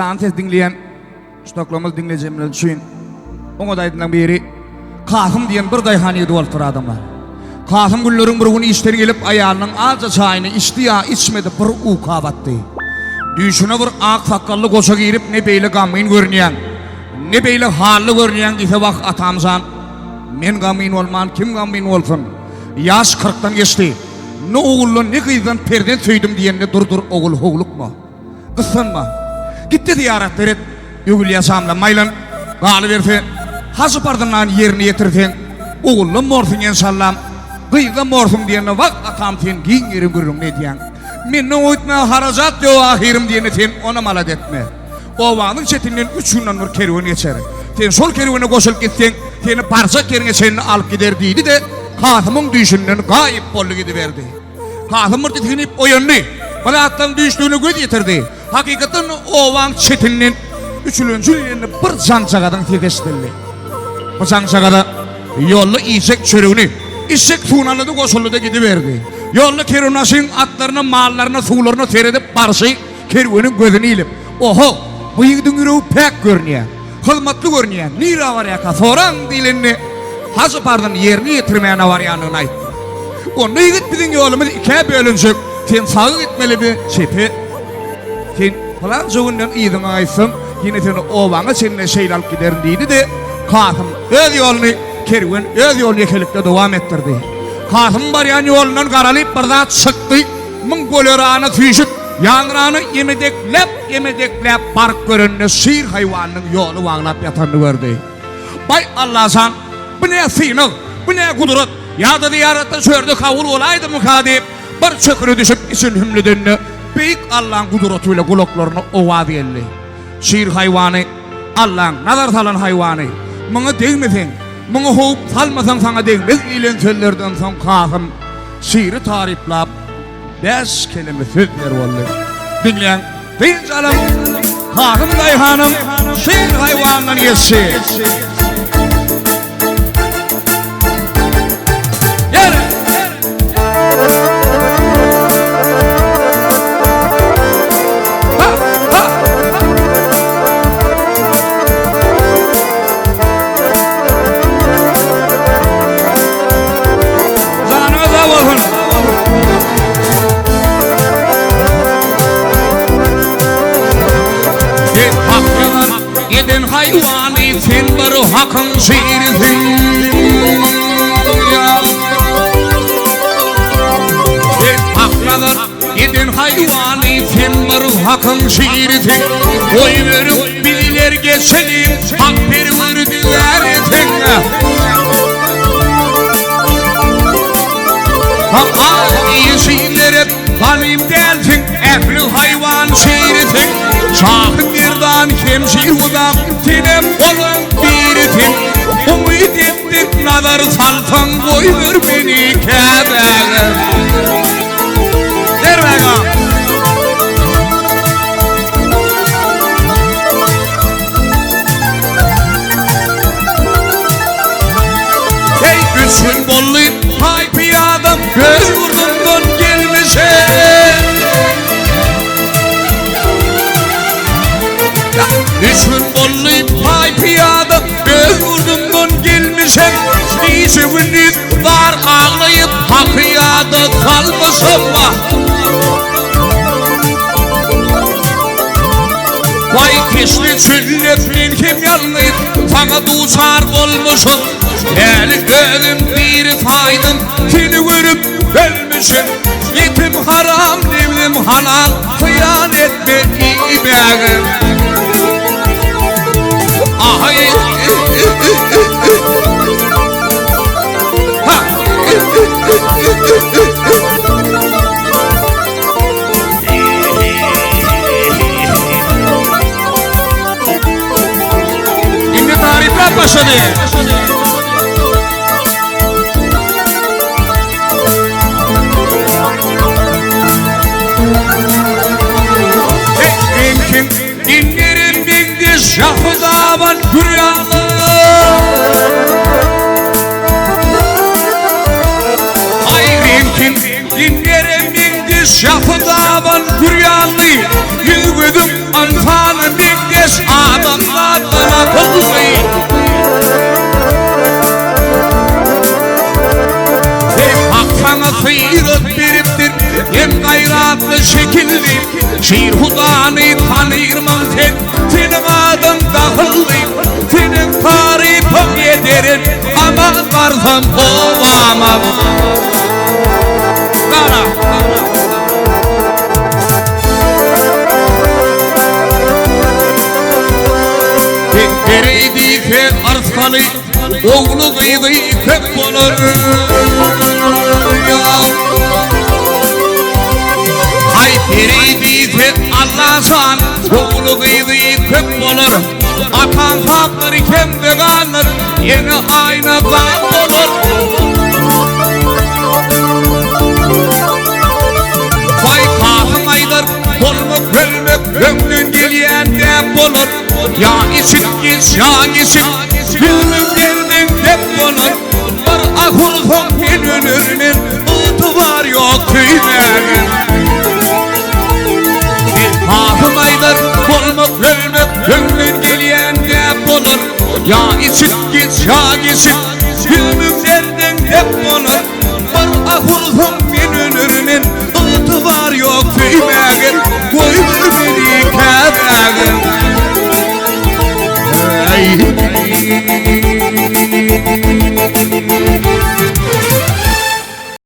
Antes dinleyen, Stockholm'u dinleyeceğimden düşünün. Onu dayından beri, Kasım diyen bir dayhaniydi oltur adamlar. Kasım güllerin bir günü işleri gelip ayağının azca çayını içti ya içmedi bir uka battı. Düşüne bir ak sakallı koşa girip ne beyle gamin görünen, ne beyle hallı görünen ise bak atamsan. Men gamin olman, kim gamin olsun? Yaş 40'tan geçti. Ne oğullu ne kıyızdan perden söyledim diyenle dur oğul hoğluk mu? Kısınma. Gitti ziyaretler et, ögül yaşamla maylan, galı verse, hası pardından yerini yetirsen, oğullu morsun inşallah, kıyıda morsun diyene bak atam sen giyin yerim görürüm ne diyen. Men ne oytma haracat diyor ahirim diyene sen ona malad etme. O vaadın çetinden 3 günden bir kervan geçer. Sen sol kervana koşulup gitsen, seni parça kerine seni alıp gider deydi de, Kasım'ın düşünden gayip bollu gidiverdi. Kasım bir titinip oyandı, bana attan düştüğünü göz getirdi. Hakikaten o van çetinin üçüncü yerini bir cançagadan tekeştirdi. Bu cançagada yollu işek çörüğünü, işek sunalı da koşullu da gidiverdi. Yollu kerunasın atlarına, mallarına, sularına seyredip parçayı kervanın gözünü ilip, oho, bu yıldın yüreği pek görünüyor, hılmatlı görünüyor, nira var yaka, soran dilini, hası pardon yerini yetirmeyene var yanına ait. Onu yıgıt bizim yolumuz ikiye bölünecek, sen sağı gitmeli bir çepi, sen falan çoğundan iyiden aysın, yine seni ovana seninle şeyle alıp giderin deydi de, Kasım öz yolunu, kervan öz yolunu yekelikte devam ettirdi. Kasım barayan yolundan karalayıp bardağı çıktı, Mongolörağına tüyüşüp, yanrağını yemedeklep, park görününe şiir hayvanının yolu vağlap yatanını gördü. Bay Allah san, bu ne sinir, bu ne kudret, ya da diyarette sördü kavul olaydı mukadip, bir çökürü düşüp için hümlüdününü, büyük Allah'ın kudretüyle kulaklarını ova belli. Şiir hayvanı, Allah'ın nazar salan hayvanı, bana değmesin, bana hoğup salmasan sana değmez ilen sözlerden son Kasım, şiiri tariflap, 5 kelime sözler vallahi. Dinleyen, deyince alım, Kasım Dayhanım, şiir hayvanından geçti. Yedin hayvanı sen bir hakın şiirisin. Yedin hayvanı sen bir hakın şiirisin. Oy verip bililer geçelim, hak perverdiler etin. İyi şiirler hep talim delsin, ehli hayvan şiirisin. Şahın birdan hemşir udam, sinem olan birisin. Umut ettik nazar salsan, koy ver beni kebere. Der bana. Hey üçün bolluyum, hay piyadam, göz vurdumdan gelmişe. Üçün bolluyum, hay piyadam, göz vurdumdan gelmişem. İşimiz var ağlayıp, hakiyada kalmasam var. Vay keşli çülleflin kim yalnız, sana duşar olmuşum. Eli gözüm bir faydım, seni görüp ölmüşüm. Yetim haram, nevlim halal, hıyan etme iyi beğen. Ahay şimdi tarifler başladı. Mümkün dinlerim dindiz şahı davan güryalı. Ay mümkün dinlerim dindiz Şafıdavan büryanlı Yügüdüm anfanı dinges adamlarına kılmayı Hakkana sıyırıp biriptir En gayratlı şekilli Şiir hudanı tanırman sen Senin adın dağıllı Senin tarifim yederin Ama varsam olamam Kara Tereydi arsalı Oğlu kıydı hep olur Hay tereydi Allah'san Oğlu kıydı hep olur Atan tapları kendi kalır Yeni aynı kap olur Vay kahım aydır Olmak ölmek Ömrün geliyen de olur Ya işit git ya işit Gülüm geldin hep olur Var ahul son bir ölürünün Utu var yok tüymenin Ahım aydır olmak ölmek Ömrün geliyen hep olur Ya işit git ya işit Gülüm geldin hep olur Var ahul son